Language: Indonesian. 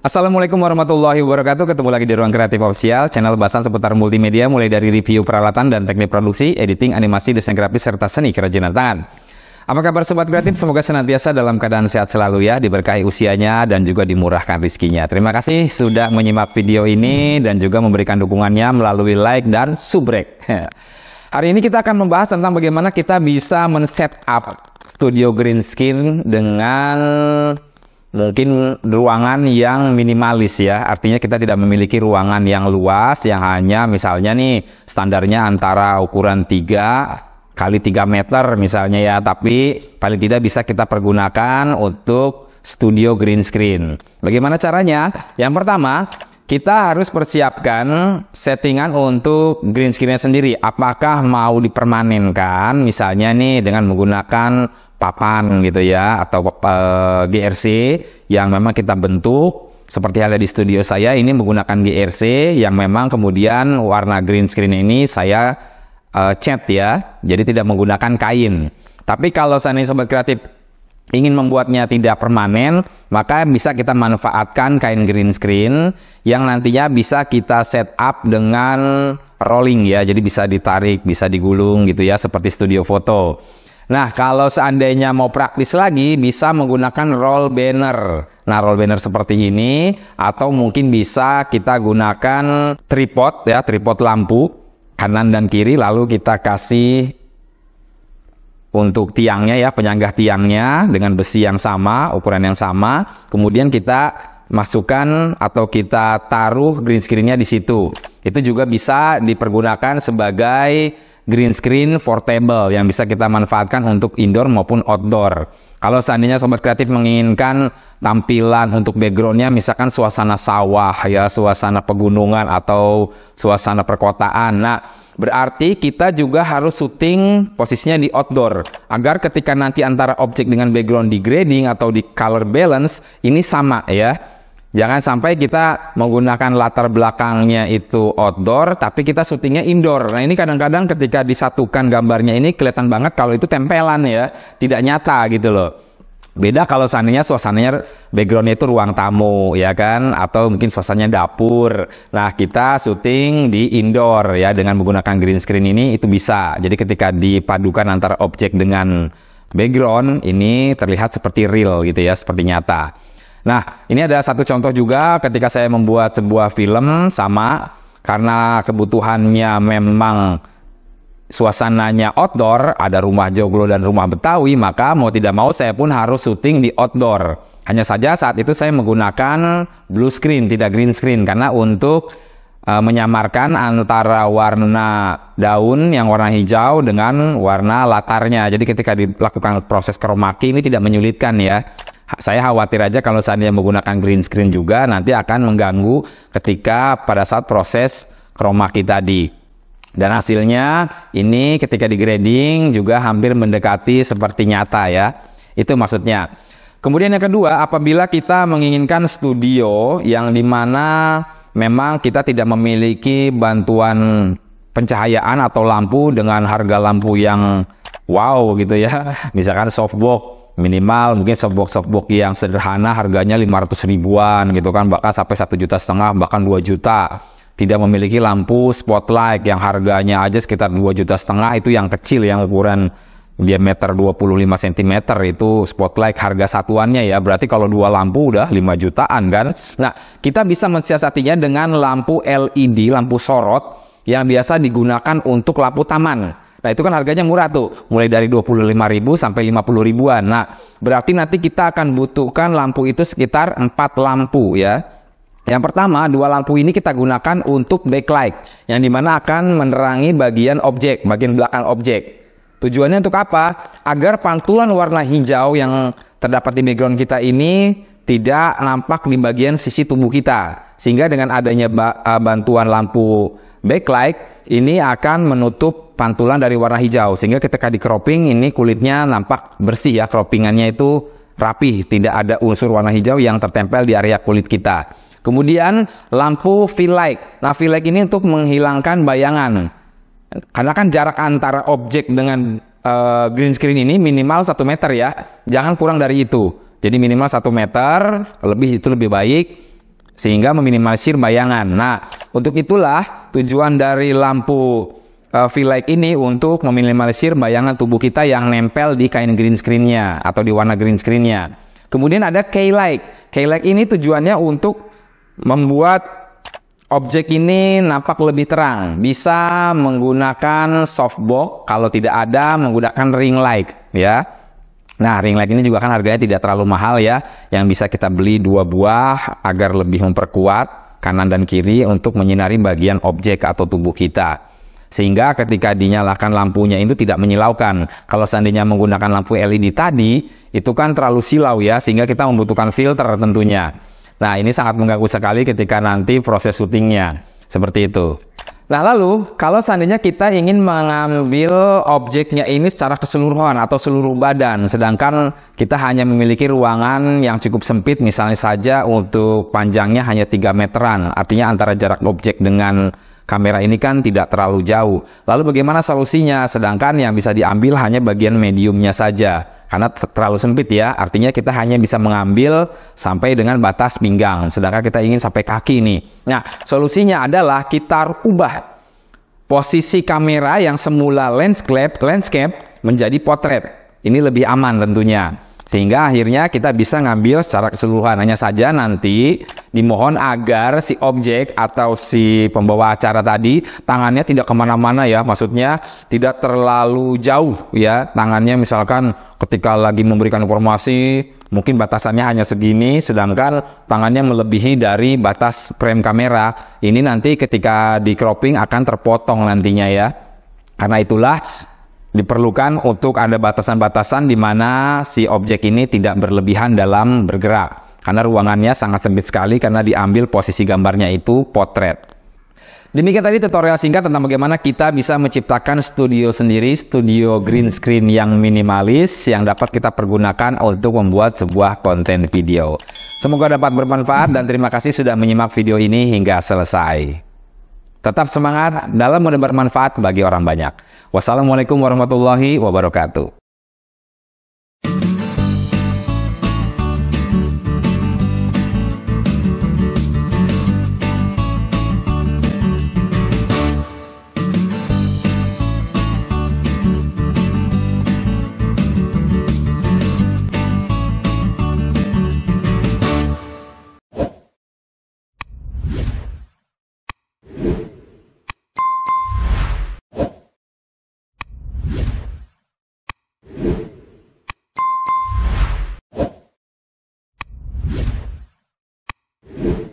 Assalamualaikum warahmatullahi wabarakatuh. Ketemu lagi di Ruang Kreatif Official, channel bahasan seputar multimedia mulai dari review peralatan dan teknik produksi, editing, animasi, desain grafis, serta seni kerajinan tangan. Apa kabar Sobat Kreatif? Semoga senantiasa dalam keadaan sehat selalu ya, diberkahi usianya dan juga dimurahkan rizkinya. Terima kasih sudah menyimak video ini dan juga memberikan dukungannya melalui like dan subrek. Hari ini kita akan membahas tentang bagaimana kita bisa men-setup studio green screen dengan mungkin ruangan yang minimalis ya. Artinya kita tidak memiliki ruangan yang luas yang hanya misalnya nih standarnya antara ukuran 3 kali 3 meter misalnya ya, tapi paling tidak bisa kita pergunakan untuk studio green screen. Bagaimana caranya? Yang pertama, kita harus persiapkan settingan untuk green screen-nya sendiri. Apakah mau dipermanenkan misalnya nih dengan menggunakan papan gitu ya, atau GRC yang memang kita bentuk seperti halnya di studio saya ini menggunakan GRC yang memang kemudian warna green screen ini saya cat ya, jadi tidak menggunakan kain. Tapi kalau seandainya Sobat Kreatif ingin membuatnya tidak permanen, maka bisa kita manfaatkan kain green screen yang nantinya bisa kita setup dengan rolling ya, jadi bisa ditarik, bisa digulung gitu ya, seperti studio foto. Nah, kalau seandainya mau praktis lagi, bisa menggunakan roll banner. Nah, roll banner seperti ini, atau mungkin bisa kita gunakan tripod ya, tripod lampu kanan dan kiri, lalu kita kasih untuk tiangnya ya, penyanggah tiangnya dengan besi yang sama, ukuran yang sama. Kemudian kita masukkan atau kita taruh green screen-nya di situ. Itu juga bisa dipergunakan sebagai green screen portable yang bisa kita manfaatkan untuk indoor maupun outdoor. Kalau seandainya Sobat Kreatif menginginkan tampilan untuk backgroundnya misalkan suasana sawah ya, suasana pegunungan atau suasana perkotaan, nah berarti kita juga harus syuting posisinya di outdoor agar ketika nanti antara objek dengan background di grading atau di color balance ini sama ya. Jangan sampai kita menggunakan latar belakangnya itu outdoor, tapi kita syutingnya indoor. Nah ini kadang-kadang ketika disatukan gambarnya ini kelihatan banget kalau itu tempelan ya, tidak nyata gitu loh. Beda kalau seandainya suasananya backgroundnya itu ruang tamu ya kan, atau mungkin suasananya dapur. Nah kita syuting di indoor ya dengan menggunakan green screen ini itu bisa. Jadi ketika dipadukan antara objek dengan background ini terlihat seperti real gitu ya, seperti nyata. Nah, ini ada satu contoh juga ketika saya membuat sebuah film sama, karena kebutuhannya memang suasananya outdoor, ada rumah joglo dan rumah Betawi, maka mau tidak mau saya pun harus syuting di outdoor. Hanya saja saat itu saya menggunakan blue screen, tidak green screen, karena untuk menyamarkan antara warna daun yang warna hijau dengan warna latarnya. Jadi ketika dilakukan proses chroma key ini tidak menyulitkan ya. Saya khawatir aja kalau seandainya menggunakan green screen juga nanti akan mengganggu ketika pada saat proses chroma key tadi. Dan hasilnya ini ketika di grading juga hampir mendekati seperti nyata ya. Itu maksudnya. Kemudian yang kedua, apabila kita menginginkan studio yang dimana memang kita tidak memiliki bantuan pencahayaan atau lampu dengan harga lampu yang wow gitu ya. Misalkan softbox minimal mungkin softbox yang sederhana harganya 500 ribuan gitu kan, bahkan sampai 1,5 juta, bahkan 2 juta. Tidak memiliki lampu spotlight yang harganya aja sekitar 2,5 juta, itu yang kecil yang ukuran diameter 25 cm itu spotlight harga satuannya ya. Berarti kalau 2 lampu udah 5 jutaan kan. Nah, kita bisa mensiasatinya dengan lampu LED, lampu sorot yang biasa digunakan untuk lampu taman. Nah itu kan harganya murah tuh, mulai dari 25.000 sampai 50 ribuan. Nah berarti nanti kita akan butuhkan lampu itu sekitar 4 lampu ya. Yang pertama, 2 lampu ini kita gunakan untuk backlight, yang dimana akan menerangi bagian objek, bagian belakang objek. Tujuannya untuk apa? Agar pantulan warna hijau yang terdapat di background kita ini tidak nampak di bagian sisi tubuh kita. Sehingga dengan adanya bantuan lampu backlight ini akan menutup pantulan dari warna hijau, sehingga ketika di cropping ini kulitnya nampak bersih ya, croppingannya itu rapih, tidak ada unsur warna hijau yang tertempel di area kulit kita. Kemudian lampu fill light. Nah fill light ini untuk menghilangkan bayangan, karena kan jarak antara objek dengan green screen ini minimal 1 meter ya, jangan kurang dari itu. Jadi minimal 1 meter, lebih itu lebih baik. sehingga meminimalisir bayangan. Nah, untuk itulah tujuan dari lampu V-light ini untuk meminimalisir bayangan tubuh kita yang nempel di kain green screen-nya atau di warna green screen-nya. Kemudian ada K-light. K-light ini tujuannya untuk membuat objek ini nampak lebih terang. Bisa menggunakan softbox, kalau tidak ada menggunakan ring light ya. Nah, ring light ini juga kan harganya tidak terlalu mahal ya, yang bisa kita beli 2 buah agar lebih memperkuat kanan dan kiri untuk menyinari bagian objek atau tubuh kita. Sehingga ketika dinyalakan lampunya itu tidak menyilaukan. Kalau seandainya menggunakan lampu LED tadi, itu kan terlalu silau ya, sehingga kita membutuhkan filter tentunya. Nah, ini sangat mengganggu sekali ketika nanti proses syutingnya. Seperti itu. Nah, lalu kalau seandainya kita ingin mengambil objeknya ini secara keseluruhan atau seluruh badan, sedangkan kita hanya memiliki ruangan yang cukup sempit, misalnya saja untuk panjangnya hanya 3 meteran, artinya antara jarak objek dengan kamera ini kan tidak terlalu jauh. Lalu bagaimana solusinya? Sedangkan yang bisa diambil hanya bagian mediumnya saja. Karena terlalu sempit ya, artinya kita hanya bisa mengambil sampai dengan batas pinggang, sedangkan kita ingin sampai kaki nih. Nah, solusinya adalah kita ubah posisi kamera yang semula landscape menjadi potret. Ini lebih aman tentunya. Sehingga akhirnya kita bisa ngambil secara keseluruhan. Hanya saja nanti dimohon agar si objek atau si pembawa acara tadi tangannya tidak kemana-mana ya. Maksudnya tidak terlalu jauh ya. Tangannya misalkan ketika lagi memberikan informasi mungkin batasannya hanya segini, sedangkan tangannya melebihi dari batas frame kamera. Ini nanti ketika di cropping akan terpotong nantinya ya. Karena itulah diperlukan untuk ada batasan-batasan di mana si objek ini tidak berlebihan dalam bergerak. Karena ruangannya sangat sempit sekali karena diambil posisi gambarnya itu potret. Demikian tadi tutorial singkat tentang bagaimana kita bisa menciptakan studio sendiri, studio green screen yang minimalis yang dapat kita pergunakan untuk membuat sebuah konten video. Semoga dapat bermanfaat dan terima kasih sudah menyimak video ini hingga selesai. Tetap semangat dalam menebar manfaat bagi orang banyak. Wassalamualaikum warahmatullahi wabarakatuh. You